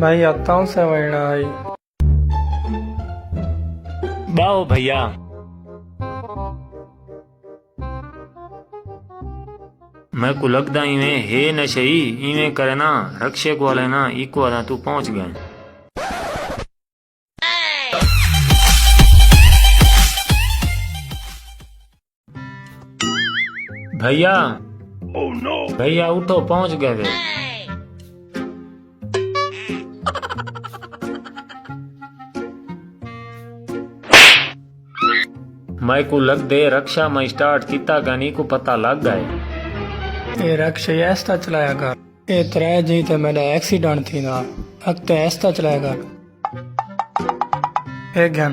भाई आता हूँ से वरना आई बाओ भैया मैं को लगदा इवें हे न सही इवें करे ना रक्षे को वाले ना इको वाला तू पहुंच गए भैया भैया उठो पहुंच गए वे मैं को लग दे रक्षा में स्टार्ट किता गानी को पता लग गए ये रक्षा ऐसा चलाया कर ये त्रै जी ते मेरा एक्सीडेंट थी ना अब तो ऐसा चलाया कर एक घन